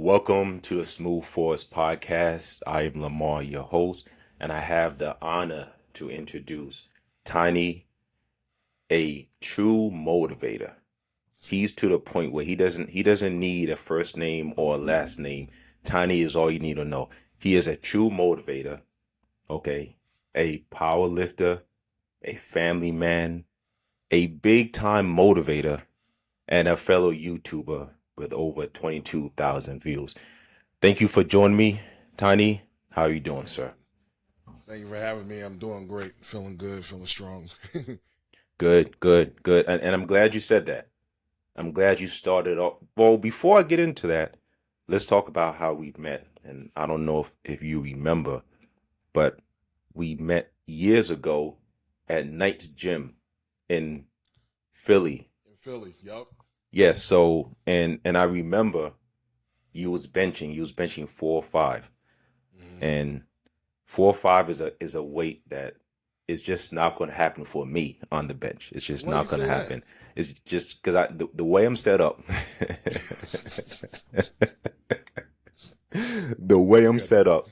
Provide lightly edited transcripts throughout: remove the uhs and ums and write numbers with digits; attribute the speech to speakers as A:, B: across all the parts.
A: Welcome to the Smooth Force podcast. I am Lamar, your host, and I have the honor to introduce Tiny, a true motivator. He's to the point where he doesn't need a first name or a last name. Tiny is all you need to know. He is a true motivator, okay? A power lifter, a family man, a big time motivator, and a fellow YouTuber with over 22,000 views. Thank you for joining me, Tiny. How are you doing, sir?
B: Thank you for having me. I'm doing great, feeling good, feeling strong.
A: Good, good, good. And I'm glad you said that. I'm glad you started off. Well, before I get into that, let's talk about how we met. And I don't know if you remember, but we met years ago at Knight's Gym in Philly.
B: In Philly, yup.
A: Yes, so and I remember you was benching 405.
B: Mm-hmm.
A: And 405 is a weight that is just not going to happen for me on the bench. It's just
B: Why you
A: not going to
B: say that?
A: happen. It's just because the way I'm set up, the way I'm
B: Yeah.
A: set up,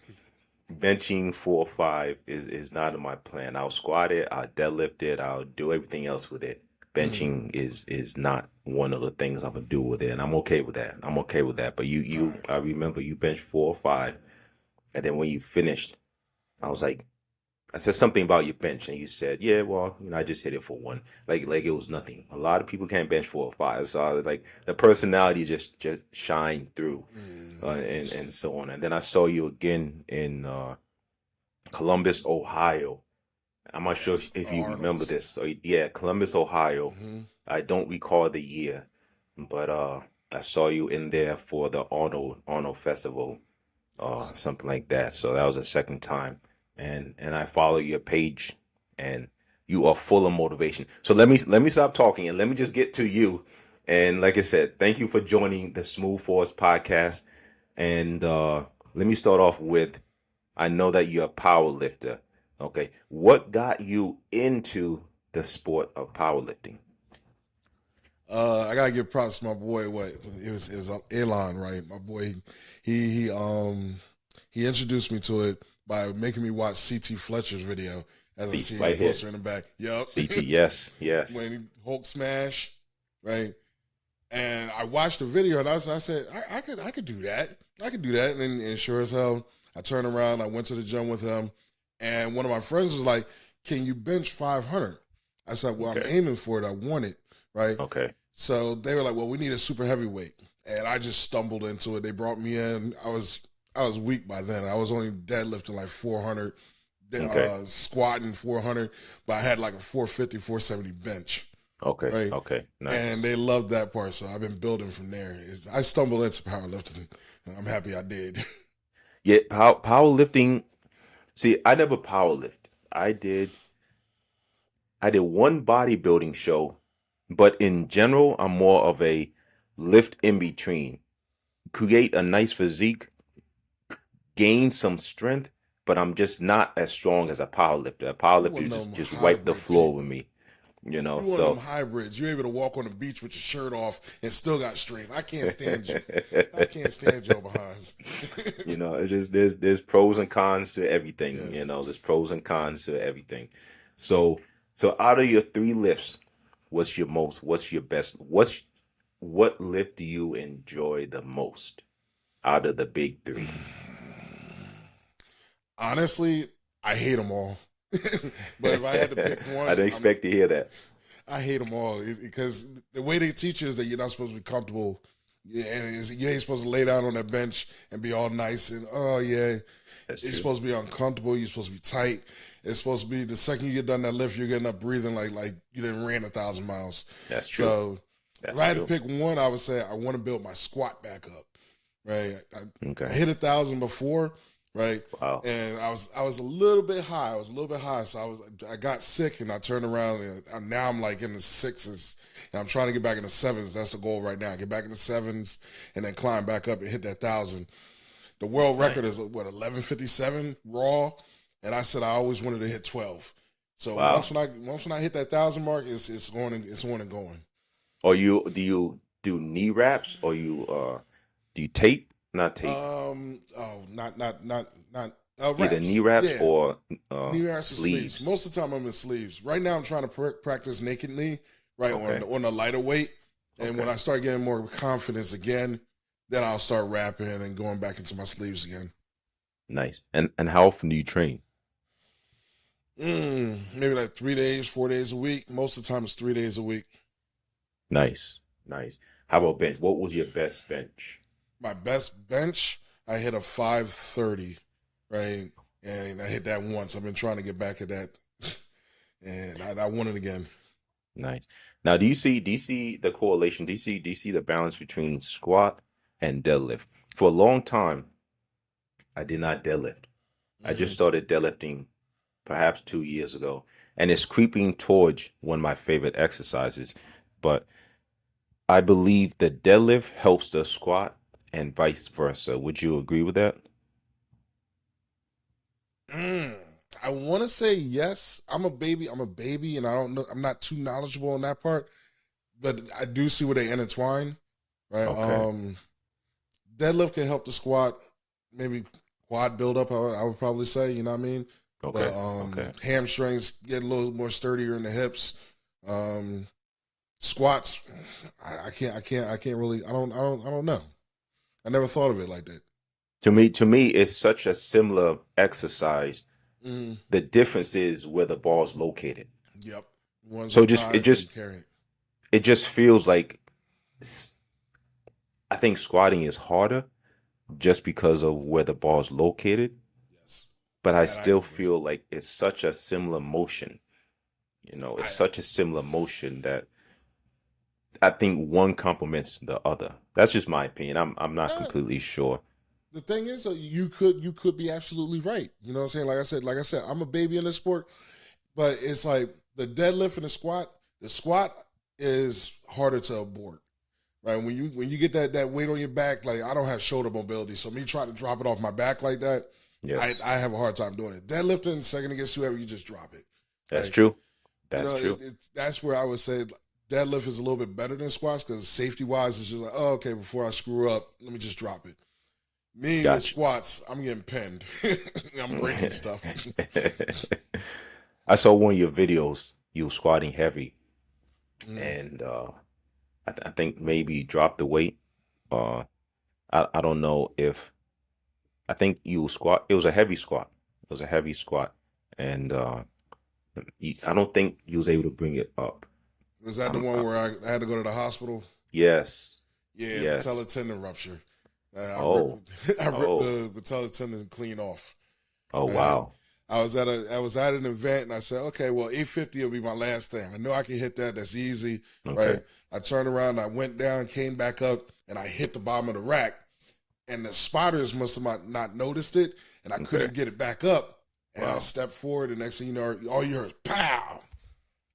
A: benching 405 is not in my plan. I'll squat it, I'll deadlift it, I'll do everything else with it.
B: Mm,
A: Benching is not one of the things I'm gonna do with it, and I'm okay with that. I'm okay with that. But
B: all right.
A: I remember you benched 405, and then when you finished, I was like, I said something about your bench, and you said, "Yeah, well, I just hit it for one, like it was nothing." A lot of people can't bench 405, so I was like the personality just shined through,
B: Mm,
A: and so on. And then I saw you again in Columbus, Ohio. I'm not sure
B: yes,
A: if you remember
B: Arnold's.
A: this. So yeah, Columbus, Ohio.
B: Mm-hmm.
A: I don't recall the year, but I saw you in there for the Arnold Festival,
B: Yes.
A: something like that. So that was the second time, and I follow your page, and you are full of motivation. So let me stop talking and let me just get to you. And like I said, thank you for joining the Smooth Force podcast. And let me start off with, I know that you're a power lifter. Okay, what got you into the sport of powerlifting?
B: I gotta give props to my boy. What it was Elon, right? My boy, he he um he introduced me to it by making me watch CT Fletcher's video. As I
A: See,
B: see his
A: right here,
B: poster in the back. Yup.
A: CT. Yes,
B: When
A: yes.
B: he Hulk smash, right? And I watched the video and I said, I could do that. I could do that. And sure as hell, I turned around, I went to the gym with him, and one of my friends was like, "Can you bench 500?" I said, "Well, I'm
A: Okay,
B: aiming for it. I want it." Right.
A: okay,
B: So they were like, "Well, we need a super heavyweight." And I just stumbled into it. They brought me in. I was weak by then. I was only deadlifting like 400,
A: okay,
B: squatting 400, but I had like a 450, 470 bench,
A: okay,
B: right?
A: okay.
B: And
A: Nice.
B: they loved that part. So I've been building from there. I stumbled into powerlifting, and I'm happy I did.
A: Yeah, powerlifting. See, I never powerlift. I did. I did one bodybuilding show, but in general, I'm more of a lift in between. Create a nice physique, gain some strength, but I'm just not as strong as a powerlifter. A
B: You
A: powerlifter
B: one of
A: just
B: them
A: just wipe the
B: hybrid
A: floor with
B: people.
A: me,
B: You one of them
A: So
B: hybrids. You're able to walk on the beach with your shirt off and still got strength. I can't stand you. I can't stand your behinds.
A: it's just there's pros and cons to everything.
B: Yes.
A: There's pros and cons to everything. So so out of your three lifts, what's your best? What lift do you enjoy the most out of the big three?
B: Honestly, I hate them all. But if I had to pick
A: I
B: one,
A: didn't expect to hear that.
B: I hate them all because the way they teach you is that you're not supposed to be comfortable. Yeah, and you ain't supposed to lay down on that bench and be all nice and oh yeah.
A: That's
B: You're
A: true.
B: supposed to be uncomfortable. You're supposed to be tight. It's supposed to be the second you get done that lift, you're getting up breathing like you didn't ran 1,000 miles.
A: That's true.
B: So if
A: That's
B: I had to
A: true.
B: pick one, I would say I want to build my squat back up. Right, I
A: Okay.
B: hit 1,000 before, right,
A: Wow.
B: and I was a little bit high. I was a little bit high, so I got sick and I turned around and now I'm like in the sixes and I'm trying to get back in the sevens. That's the goal right now. Get back in the sevens and then climb back up and hit that 1,000. The world
A: Nice.
B: record is what 11:57 raw, and I said I always wanted to hit 12. So
A: Wow.
B: once when I hit that 1,000 mark, it's on and going.
A: Or you do knee wraps or you do you tape? not tape.
B: Not
A: Either knee
B: reps.
A: wraps
B: Yeah,
A: or
B: knee wraps and sleeves.
A: sleeves.
B: Most of the time, I'm in sleeves. Right now, I'm trying to practice naked knee, right
A: Okay.
B: on a lighter weight. And when
A: Okay.
B: I start getting more confidence again, then I'll start wrapping and going back into my sleeves again.
A: Nice. And how often do you train?
B: Maybe like 3 days, 4 days a week. Most of the time, it's 3 days a week.
A: Nice. Nice. How about bench? What was your best bench?
B: My best bench, I hit a 530, right? And I hit that once. I've been trying to get back at that, and I won it again.
A: Nice. Now, do you see the correlation? Do you see the balance between squat and deadlift? For a long time, I did not deadlift. I just
B: Mm.
A: started deadlifting perhaps 2 years ago, and it's creeping towards one of my favorite exercises. But I believe the deadlift helps the squat and vice versa. Would you agree with that?
B: Mm. I want to say yes. I'm a baby. I'm a baby, and I don't know. I'm not too knowledgeable on that part, but I do see where they intertwine. Right.
A: Okay.
B: Deadlift can help the squat, maybe quad buildup. I would probably say. You know what I mean? But
A: Okay. Okay.
B: hamstrings get a little more sturdier in the hips. Um, Squats, I can't really. I don't know. I never thought of it like that.
A: To me, it's such a similar exercise.
B: Mm,
A: The difference is where the ball's located.
B: yep. One's
A: So
B: up
A: it just it
B: high, then you
A: just
B: carry it.
A: it just feels like s- I think squatting is harder just because of where the ball's located,
B: Yes,
A: but I
B: that I
A: still
B: can agree.
A: feel like it's such a similar motion. It's
B: I
A: such a similar motion that I think one complements the other. That's just my opinion. I'm not
B: no.
A: completely sure.
B: The thing is, though, you could be absolutely right. You know what I'm saying? Like I said, I'm a baby in this sport, but it's like the deadlift and the squat. The squat is harder to abort. Right, when you get that weight on your back, like I don't have shoulder mobility, so me trying to drop it off my back like that,
A: Yes,
B: I have a hard time doing it. Deadlifting, second it gets too heavy, you just drop it.
A: that's
B: Like
A: true.
B: you
A: That's
B: know,
A: true.
B: that's where I would say deadlift is a little bit better than squats because safety wise, it's just like, oh, okay, before I screw up, let me just drop it. Me with
A: Gotcha.
B: squats, I'm getting pinned. I'm breaking stuff.
A: I saw one of your videos. You were squatting heavy,
B: Mm.
A: and I think maybe you dropped the weight. Uh, I don't know if I think you squat. It was a heavy squat. It was a heavy squat, and I don't think you was able to bring it up.
B: Was that the
A: I'm,
B: one
A: I,
B: where I had to go to the hospital?
A: yes,
B: Yeah,
A: yes.
B: patellar tendon rupture. I ripped
A: Oh,
B: I ripped
A: oh,
B: the patellar tendon clean off.
A: oh,
B: And
A: wow.
B: I was at an event and I said, okay, well, 850 will be my last thing. I know I can hit that. That's easy, right?
A: Okay,
B: I turned around, I went down, came back up, and I hit the bottom of the rack. And the spotters must have not noticed it, and I
A: okay.
B: couldn't get it back up. And I
A: Wow,
B: stepped forward, and next thing you know, all you heard is pow,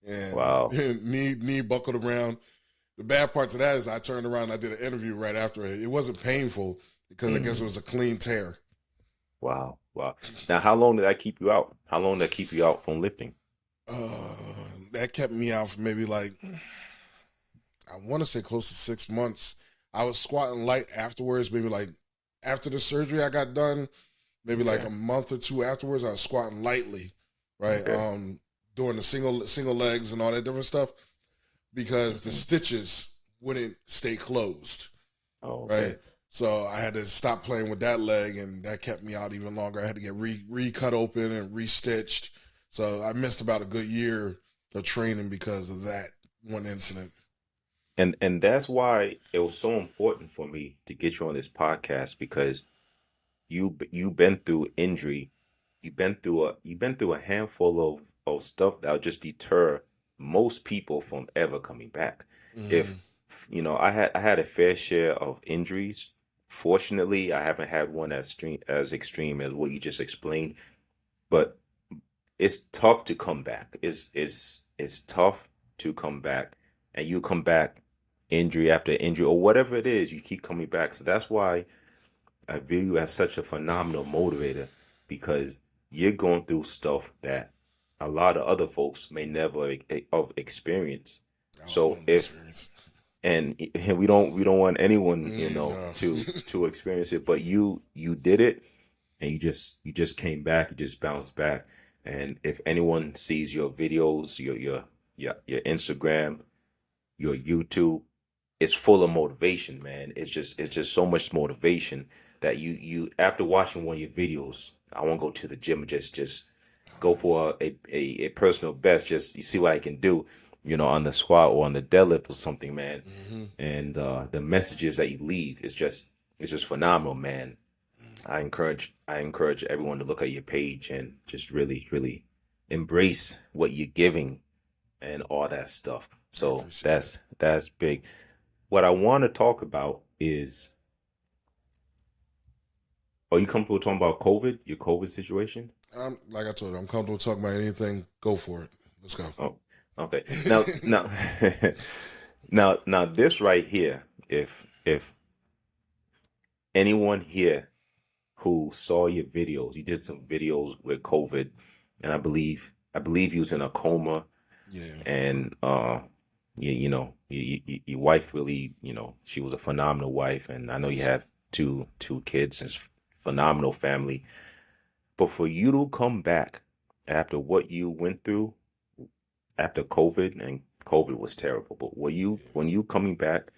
B: and
A: wow.
B: knee buckled around. The bad part to that is I turned around and I did an interview right after it. It wasn't painful because I guess it
A: Mm,
B: was a clean tear.
A: wow, wow. Now, how long did that keep you out? How long did that keep you out from lifting?
B: That kept me out for maybe like I want to say close to 6 months. I was squatting light afterwards, maybe like after the surgery I got done, maybe like
A: Okay,
B: a month or two afterwards, I was squatting lightly, right?
A: okay,
B: Doing the single legs and all that different stuff because the
A: hmm,
B: stitches wouldn't stay closed,
A: oh,
B: right?
A: okay.
B: So I had to stop playing with that leg, and that kept me out even longer. I had to get re-cut open and re-stitched. So I missed about a good year of training because of that one incident.
A: And that's why it was so important for me to get you on this podcast because you've been through injury, you've been through a handful of stuff that'll just deter most people from ever coming back. If
B: Mm-hmm.
A: I had a fair share of injuries. Fortunately, I haven't had one as extreme as what you just explained, but it's tough to come back. It's tough to come back, and you come back injury after injury or whatever it is. You keep coming back. So that's why I view you as such a phenomenal motivator because you're going through stuff that a lot of other folks may never have experienced.
B: I don't
A: So
B: want no
A: if
B: experience.
A: and we don't want anyone,
B: No.
A: to experience it. But you did it, and you just came back, you just bounced back. And if anyone sees your videos, your Instagram, your YouTube, it's full of motivation, man. It's just so much motivation that you after watching one of your videos, I want to go to the gym and just go for a personal best. Just you see what I can do, on the squat or on the deadlift or something, man.
B: Hmm.
A: And the messages that you leave is just phenomenal, man. I encourage everyone to look at your page and just really, really embrace what you're giving and all that stuff.
B: I
A: So
B: appreciate it.
A: that's big. What I want to talk about is, are you comfortable talking about COVID, your COVID situation?
B: Like I told you, I'm comfortable talking about anything. Go for it. Let's go.
A: Oh, okay. Now, now, this right here. If anyone here who saw your videos, you did some videos with COVID, and I believe you was in a coma,
B: Yeah.
A: and your wife really, she was a phenomenal wife, and I know you
B: Yes.
A: have two kids, and it's phenomenal family. But for you to come back after what you went through after COVID, and COVID was terrible, but when you coming back,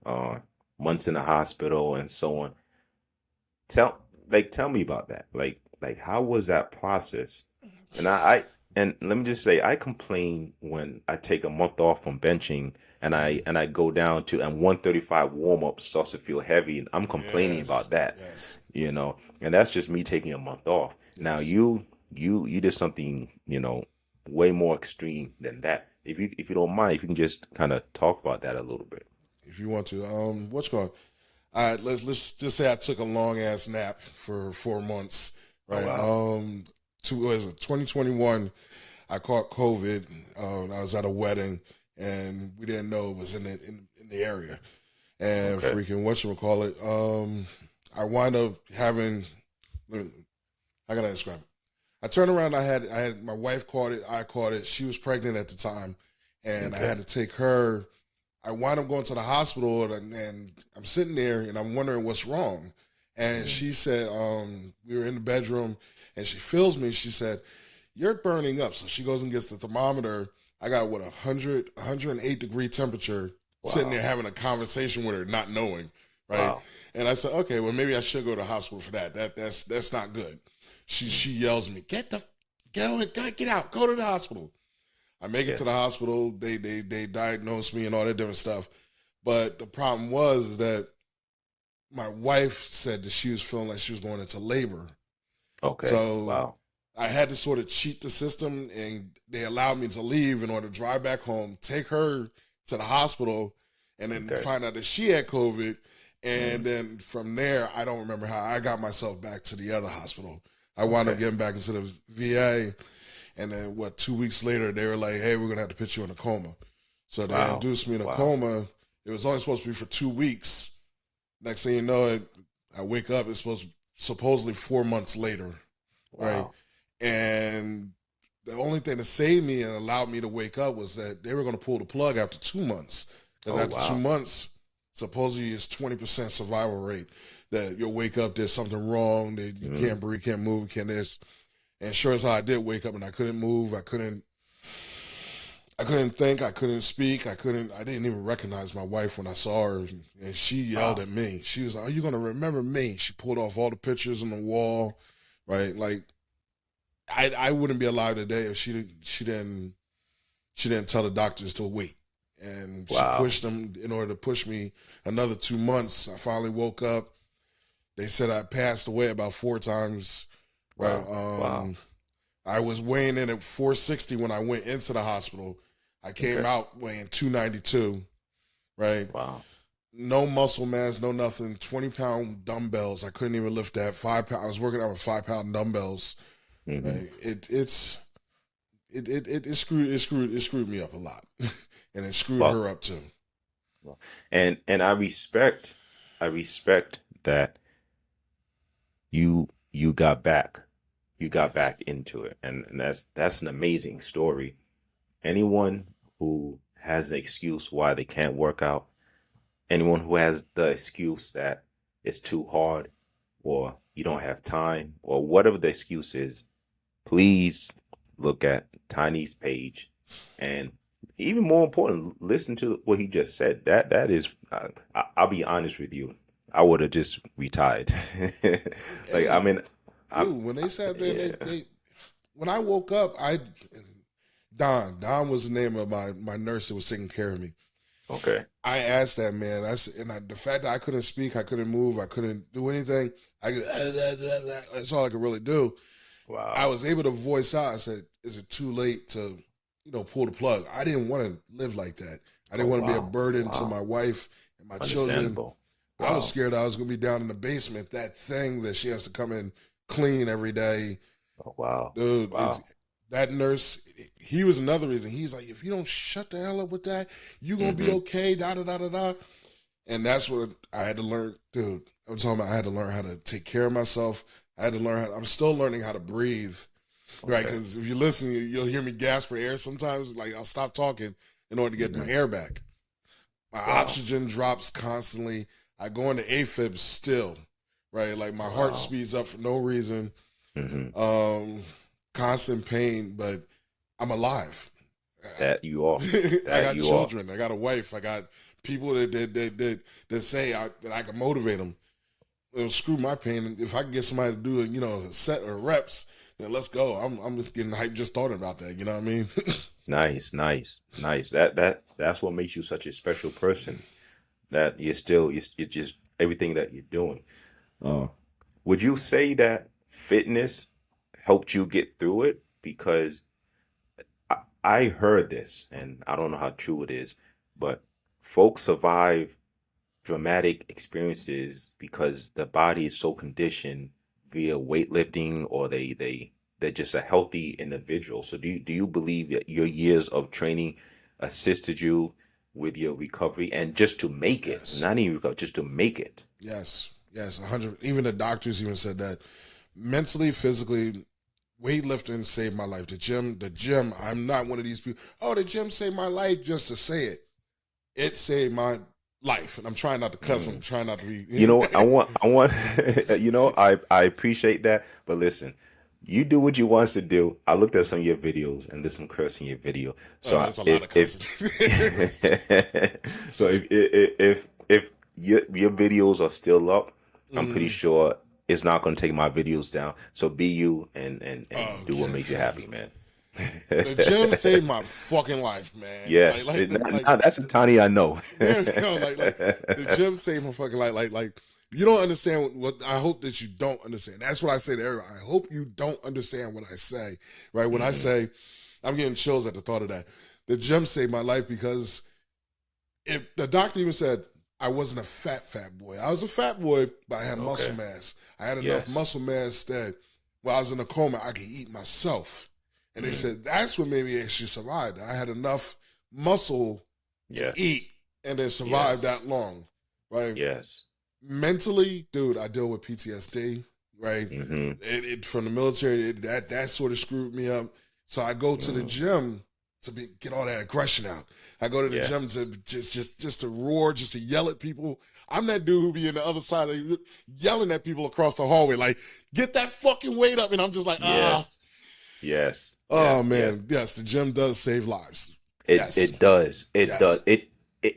A: uh, months in the hospital and so on, tell tell me about that. Like how was that process? And and let me just say, I complain when I take a month off from benching, and I
B: Mhm.
A: and I go down to, and 135 warm up starts to feel heavy, and I'm complaining
B: Yes.
A: about that,
B: Yes.
A: and that's just me taking a month off. Now
B: Yes.
A: you did something, way more extreme than that. If you don't mind, if you can just kind of talk about that a little bit.
B: If you want to, what's going? All right. Let's just say I took a long ass nap for 4 months.
A: Oh
B: Right.
A: wow.
B: What is it, 2021. I caught COVID. I was at a wedding, and we didn't know it was in the area. And
A: Okay.
B: freaking whatchamacallit, I wind up having. How can I describe it? I turned around. I had my wife caught it. I caught it. She was pregnant at the time, and I
A: Okay.
B: had to take her. I wound up going to the hospital, and I'm sitting there, and I'm wondering what's wrong. And
A: Mm.
B: she said, we were in the bedroom, and she feels me. She said, "You're burning up." So she goes and gets the thermometer. I got what 108-degree temperature, sitting there
A: Wow.
B: having a conversation with her, not knowing, right?
A: Wow.
B: And I said, "Okay, well maybe I should go to the hospital for that. That's not good." She
A: Mm.
B: yells at me, get out, go to the hospital." I make it to the
A: Yes.
B: hospital. They diagnosed me and all that different stuff. But the problem was is that my wife said that she was feeling like she was going into labor.
A: Okay.
B: So
A: Wow.
B: I had to sort of cheat the system, and they allowed me to leave in order to drive back home, take her to the hospital, and then
A: Okay.
B: find out that she had COVID. And
A: Mm.
B: then from there, I don't remember how I got myself back to the other hospital. I wound up
A: Okay.
B: getting back into the VA, and then 2 weeks later, they were like, "Hey, we're gonna have to put you in a coma." So they
A: Wow.
B: induced me in a
A: Wow.
B: coma. It was only supposed to be for 2 weeks. Next thing you know, I wake up. It's supposedly 4 months later, right?
A: Wow.
B: And the only thing that saved me and allowed me to wake up was that they were going to pull the plug after 2 months. Because
A: Oh
B: after two
A: wow.
B: months, supposedly it's 20% survival rate. That you'll wake up, there's something wrong, that you
A: Mm.
B: can't breathe, can't move, can't this. And sure as how I did wake up and I couldn't move, I couldn't think, I couldn't speak, I didn't even recognize my wife when I saw her, and she yelled
A: Wow.
B: at me. She was like, "Are you gonna remember me?" She pulled off all the pictures on the wall, right? Like I wouldn't be alive today if she didn't tell the doctors to wait. And she
A: Wow.
B: pushed them in order to push me another 2 months. I finally woke up. They said I passed away about 4 times. Right.
A: Wow. Wow.
B: I was weighing in at 460 when I went into the hospital. I came
A: Okay.
B: out weighing 292. Right.
A: Wow.
B: No muscle mass, no nothing. 20-pound dumbbells. I couldn't even lift that. 5 pound. I was working out with 5 pound dumbbells.
A: Hmm.
B: Right. It screwed me up a lot, and it screwed
A: Well,
B: her up too.
A: and I respect that you got back. You got
B: Yes.
A: back into it. And that's an amazing story. Anyone who has an excuse why they can't work out, anyone who has the excuse that it's too hard or you don't have time or whatever the excuse is, please look at Tiny's page, and even more important, listen to what he just said. That is, I'll be honest with you, I would have just retired. Like, I
B: Hey,
A: mean, I'm
B: dude, when they said
A: yeah,
B: they when I woke up, Don was the name of my nurse that was taking care of me.
A: okay.
B: I asked that man. The fact that I couldn't speak, I couldn't move, I couldn't do anything. That's all I could really do. I
A: Wow.
B: was able to voice out. I said, "Is it too late to, pull the plug?" I didn't want to live like that. I
A: Oh
B: didn't want to be a
A: wow.
B: burden to
A: Wow.
B: my wife and my children.
A: Understandable.
B: I was
A: Wow.
B: scared I was going to be down in the basement. That thing that she has to come in clean every day,
A: Oh wow.
B: dude.
A: Wow.
B: That nurse, he was another reason. He's like, if you don't shut the hell up with that, you gonna be
A: Mm-hmm.
B: okay. Da da da da da. And that's what I had to learn, dude. I'm talking about. I had to learn how to take care of myself. I had to learn. I'm still learning how to breathe, right?
A: Okay.
B: Because if you listen, you'll hear me gasp for air sometimes. Like I'll stop talking in order to get my
A: Mm-hmm.
B: air back. My
A: Wow.
B: oxygen drops constantly. I go into AFib still, right? Like my heart
A: Wow.
B: speeds up for no reason.
A: Mm-hmm.
B: Um, Constant pain, but I'm alive.
A: That you are.
B: I
A: That
B: got
A: you are.
B: children. I got a wife. I got people that say that I can motivate them. It'll screw my pain. If I can get somebody to do a set or reps, then let's go. I'm getting hyped just talking about that. You know what I mean?
A: Nice, nice, nice. That's what makes you such a special person. That you're still you're just everything that you're doing. Uh, would you say that fitness helped you get through it? Because I heard this, and I don't know how true it is, but folks survive dramatic experiences because the body is so conditioned via weightlifting, or they're just a healthy individual. So do you believe that your years of training assisted you with your recovery and just to make it,
B: Yes,
A: not even recover, just to make it?
B: yes, 100. Even the doctors even said that mentally, physically, weightlifting saved my life. The gym. I'm not one of these people. Oh, the gym saved my life just to say it. It saved my life, and I'm trying not to cuss. I'm
A: Mm.
B: trying not to
A: You
B: be.
A: know, I want, I appreciate that, but listen, you do what you want to do. I looked at some of your videos, and there's some cursing in your video. So
B: There's a lot of
A: if
B: cussing.
A: so if your videos are still up, I'm pretty
B: Mm,
A: sure it's not going to take my videos down. So be you and do what
B: okay,
A: makes you
B: thank
A: happy,
B: you.
A: man.
B: The gym saved my fucking life, man.
A: Yes,
B: Like
A: that's a Tiny I know.
B: like the gym saved my fucking life. Like you don't understand what I hope that you don't understand. That's what I say to everybody. I hope you don't understand what I say. Right when I
A: Hmm.
B: say, I'm getting chills at the thought of that. The gym saved my life because if the doctor even said I wasn't a fat boy. I was a fat boy, but I had muscle
A: Okay.
B: mass. I had enough
A: Yes.
B: muscle mass that while I was in a coma, I could eat myself. And they
A: Mm.
B: said that's what made me actually survive. I had enough muscle to
A: Yes.
B: eat and then survive
A: Yes.
B: that long. Right?
A: Yes.
B: Mentally, dude, I deal with PTSD. Right?
A: Hmm.
B: From the military, that sort of screwed me up. So I go to the
A: Mm.
B: gym to get all that aggression out. I go to the gym
A: Yes.
B: to just to roar, just to yell at people. I'm that dude who be in the other side of yelling at people across the hallway, like, get that fucking weight up. And I'm just like, ah.
A: Yes. Yes.
B: Oh
A: Yes. Yes.
B: man, yes, the gym does save lives.
A: It
B: Yes,
A: it does. It does.
B: yes.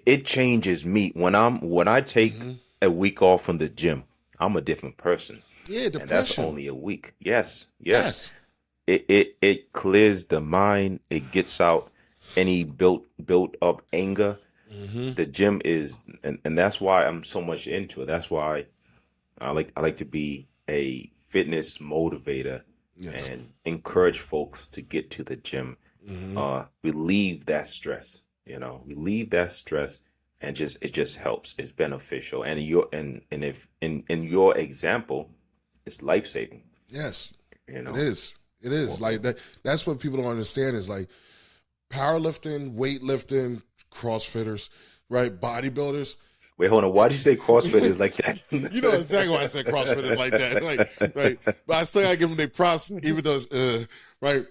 A: It changes me when I take
B: Hmm.
A: a week off from the gym. I'm a different person,
B: Yeah,
A: and that's
B: depression.
A: only a week. Yes. Yes.
B: Yes.
A: It clears the mind. It gets out any built up anger.
B: Hmm.
A: The gym is, and that's why I'm so much into it. That's why I like to be a fitness motivator
B: Yes.
A: and encourage folks to get to the gym.
B: Hmm.
A: Relieve that stress, relieve that stress, and just it just helps. It's beneficial, and if in your example, it's life saving.
B: Yes.
A: You
B: It
A: know.
B: is. It is like that. That's what people don't understand is like powerlifting, weightlifting, CrossFitters, right? Bodybuilders.
A: Wait, hold on. Why did you say CrossFit is like
B: You know exactly why I said CrossFitters like that. Like, right. But I still gotta give them their props, even though it's right.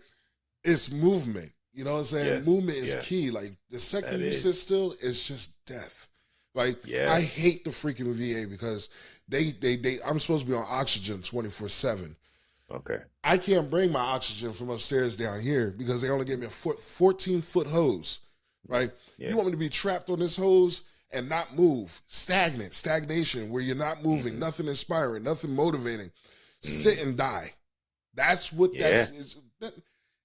B: It's movement. You know what I'm saying?
A: Yes,
B: Movement is
A: yes,
B: key. Like the second
A: that
B: you sit
A: is.
B: still, it's just death. Like I
A: Yes.
B: hate the freaking VA because they I'm supposed to be on oxygen 24/7.
A: Okay.
B: I can't bring my oxygen from upstairs down here because they only gave me a 14-foot hose.
A: Yeah.
B: Right? You
A: Yeah.
B: want me to be trapped on this hose and not move? Stagnation, where you're not moving,
A: Hmm.
B: nothing inspiring, nothing motivating. Sit
A: Mm.
B: and die. That's what
A: Yeah.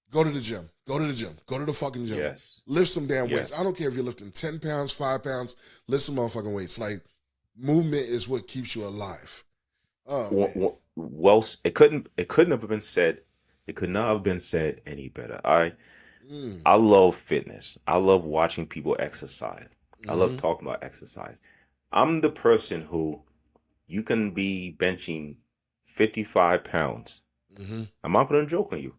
B: go to the gym. Go to the gym. Go to the fucking gym.
A: Yes.
B: Lift some damn weights. I
A: Yes.
B: don't care if you're lifting 10 pounds, 5 pounds. Lift some motherfucking weights. Like, movement is what keeps you alive. Oh, man.
A: Well, it couldn't have been said. It could not have been said any better.
B: Mm.
A: I love fitness. I love watching people exercise. I love
B: Mm-hmm.
A: talking about exercise. I'm the person who you can be benching 55 pounds.
B: Mm-hmm.
A: I'm not going to joke on you.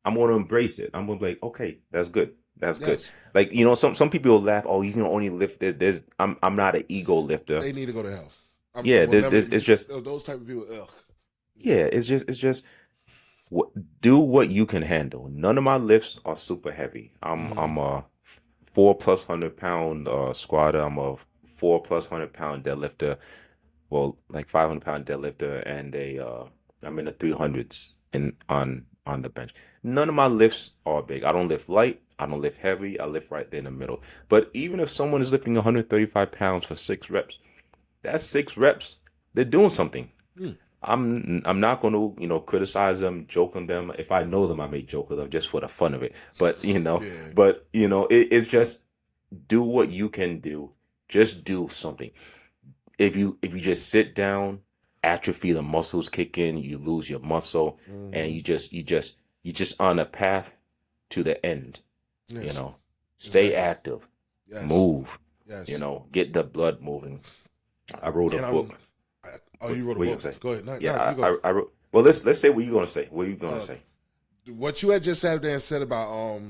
A: I'm going to embrace it. I'm going to be like, okay, that's good. That's good.
B: Yes.
A: Like, some people will laugh. Oh, you can only lift it. I'm not an ego lifter.
B: They need to go to hell. I
A: Yeah,
B: will never,
A: it's just,
B: those type of people, ugh.
A: yeah, it's just what, do what you can handle. None of my lifts are super heavy.
B: Mm-hmm.
A: I'm a 4 plus 100 pound squatter. I'm a 4 plus 100 pound deadlifter. Well, like 500 pound deadlifter, and I'm in the 300s in on the bench. None of my lifts are big. I don't lift light. I don't lift heavy. I lift right there in the middle. But even if someone is lifting 135 pounds for 6 reps, that's 6 reps. They're doing something.
B: Mm.
A: I'm not going to criticize them, joke on them. If I know them, I may joke with them just for the fun of it. But
B: Yeah.
A: it's just do what you can do. Just do something. If you just sit down, atrophy, the muscles kick in, you lose your muscle, and
B: Mm-hmm.
A: you just on a path to the end. You
B: Yes.
A: know, stay
B: Exactly.
A: active,
B: Yes.
A: move.
B: Yes.
A: Get the blood moving. I wrote a
B: And
A: book.
B: oh,
A: What,
B: you wrote a
A: what you
B: book.
A: gonna say?
B: Go ahead. No, no,
A: Yeah,
B: you go.
A: I wrote. Well, let's say what you gonna say. What are you gonna
B: Uh,
A: say?
B: what you had just sat there and said about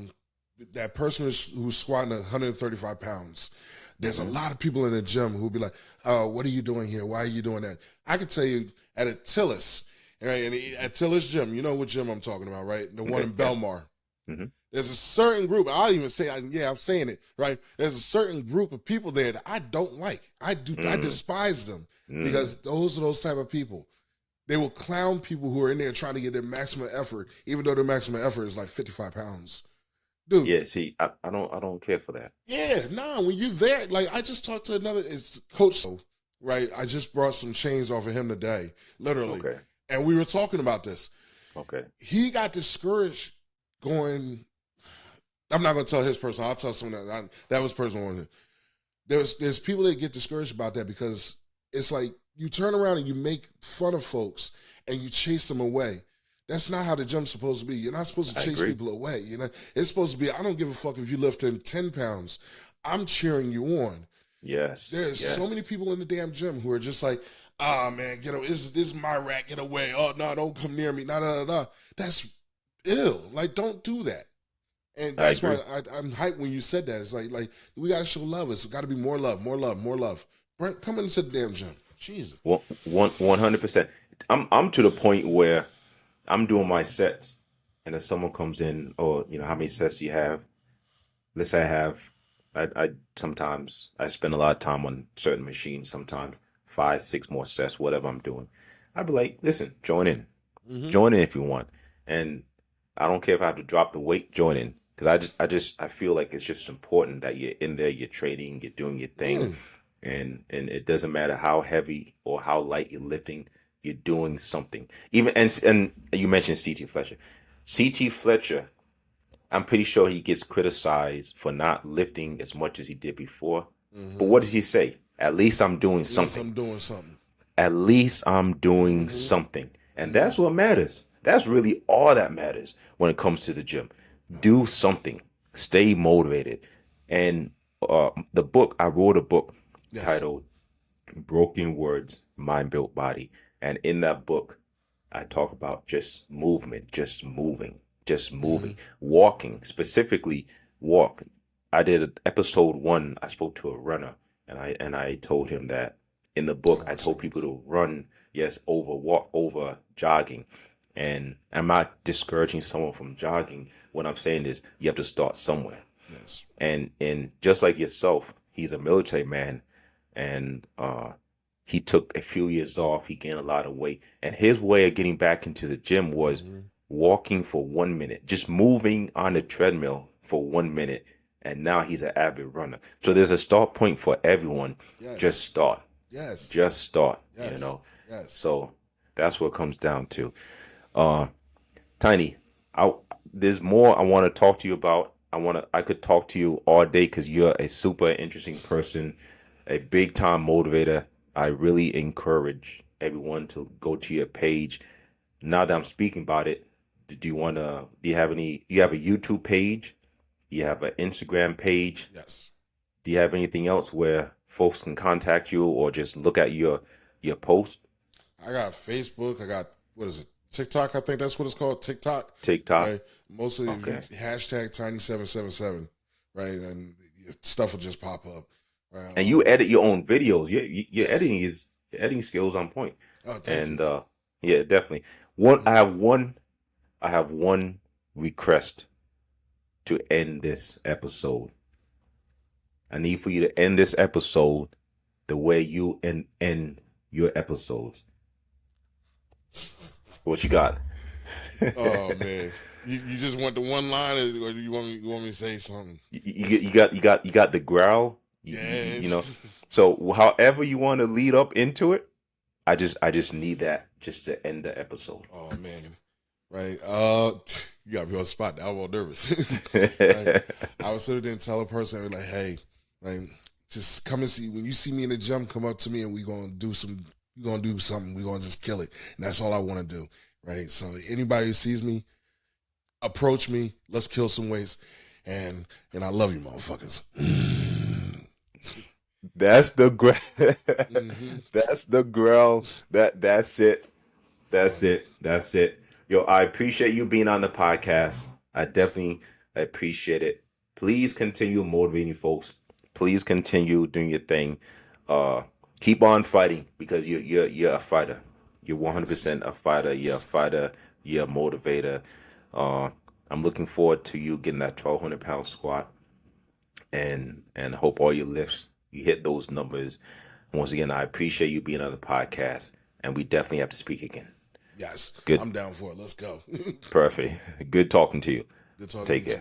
B: that person who's squatting 135 pounds. There's a
A: Hmm.
B: lot of people in the gym who'll be like, "Oh, what are you doing here? Why are you doing that?" I can tell you at Tillis, right? And at Tillis Gym, you know what gym I'm talking about, right? The one
A: Okay.
B: in
A: Yeah.
B: Belmar.
A: Hmm.
B: There's a certain group. I'll even say, yeah, I'm saying it right. There's a certain group of people there that I don't like. I
A: Mm,
B: despise them because
A: mm.
B: those are those type of people. They will clown people who are in there trying to get their maximum effort, even though their maximum effort is like 55 pounds. Dude,
A: Yeah. See, I don't care for that.
B: yeah, nah, when you there, like I just talked to another it's coach, right? I just brought some chains off of him today, literally.
A: Okay.
B: And we were talking about this.
A: Okay.
B: He got discouraged going, I'm not gonna tell his person, I'll tell someone that was personal. There's people that get discouraged about that because it's like you turn around and you make fun of folks and you chase them away. That's not how the gym's supposed to be. You're not supposed to
A: I
B: chase
A: agree.
B: people away. It's supposed to be. I don't give a fuck if you lift in 10 pounds. I'm cheering you on.
A: Yes.
B: There's so many
A: Yes.
B: people in the damn gym who are just like, ah, man, this is my rack. Get away. Oh no, don't come near me. Nah, nah, nah, nah. That's ill. Like, don't do that. And
A: I
B: that's why
A: agree.
B: I'm hyped when you said that. It's like we gotta show love. It's got to be more love, more love, more love. Come into the damn gym. Jesus.
A: 100%. I'm to the point where I'm doing my sets, and if someone comes in, or how many sets do you have? Let's say I have. I sometimes I spend a lot of time on certain machines. Sometimes 5, 6 more sets, whatever I'm doing. I'd be like, listen, join in.
B: Mm-hmm.
A: Join in if you want. And I don't care if I have to drop the weight, join in. Because I feel like it's just important that you're in there, you're trading, you're doing your thing.
B: Mm.
A: And it doesn't matter how heavy or how light you're lifting, you're doing something. Even and you mentioned CT Fletcher. CT Fletcher, I'm pretty sure he gets criticized for not lifting as much as he did before. But
B: Mm-hmm.
A: what does he say? At least I'm doing
B: At least
A: something.
B: I'm doing something.
A: At least I'm doing
B: Mm-hmm.
A: something. And
B: Mm-hmm.
A: that's what matters. That's really all that matters when it comes to the gym. Do something. Stay motivated. And I wrote a book
B: Yes.
A: titled Broken Words, Mind Built Body. And in that book, I talk about just movement, just moving, just
B: Mm-hmm.
A: moving, walking, specifically walk. I did episode 1. I spoke to a runner, and I told him that in the book I told
B: Awesome.
A: people to run, yes, over walk, over jogging. And I'm not discouraging someone from jogging. What I'm saying is you have to start somewhere.
B: Yes.
A: And just like yourself, he's a military man. and he took a few years off. He gained a lot of weight, and his way of getting back into the gym was walking for 1 minute, just moving on the treadmill for 1 minute. And now he's an avid runner. So there's a start point for everyone.
B: Yes.
A: Just start.
B: Yes.
A: Just start.
B: Yes. Yes.
A: So that's what it comes down to. Tiny, there's more I want to talk to you about. I could talk to you all day because you're a super interesting person, a big time motivator. I really encourage everyone to go to your page. Now that I'm speaking about it, do you have you have a YouTube page? You have an Instagram page?
B: Yes.
A: Do you have anything else where folks can contact you or just look at your post?
B: I got Facebook. I got, what is it? TikTok, I think that's what it's called. TikTok.
A: TikTok.
B: Right? Mostly
A: Okay.
B: hashtag Tiny777, right? And stuff will just pop up. Right?
A: And you edit your own videos. Your
B: Yes.
A: editing skills on point.
B: Oh, thank
A: And
B: you.
A: yeah, definitely. I have one request to end this episode. I need for you to end this episode the way you end your episodes. What you got?
B: Oh man, you just want the one line, or you want me to say something?
A: You got the growl. You
B: Yes.
A: know. So however you want to lead up into it, I just need that just to end the episode.
B: Oh man, right. You got me on the spot. Now I'm all nervous. Right? I was sitting there and tell a person, like, hey, like, just come and see. When you see me in the gym, come up to me and we gonna do something. We gonna just kill it. And that's all I want to do. Right. So anybody who sees me, approach me. Let's kill some weights. And I love you, motherfuckers.
A: That's the growl.
B: Mm-hmm.
A: That's the growl. That's it. That's it. That's it. Yo, I appreciate you being on the podcast. I definitely appreciate it. Please continue motivating folks. Please continue doing your thing. Keep on fighting because you're a fighter. You're 100% a fighter. You're a fighter. You're a motivator. I'm looking forward to you getting that 1,200-pound squat, and hope all your lifts you hit those numbers. Once again, I appreciate you being on the podcast, and we definitely have to speak again.
B: Yes.
A: Good.
B: I'm down for it. Let's go.
A: Perfect. Good talking to you.
B: Good talking
A: Take
B: to you
A: care.
B: too.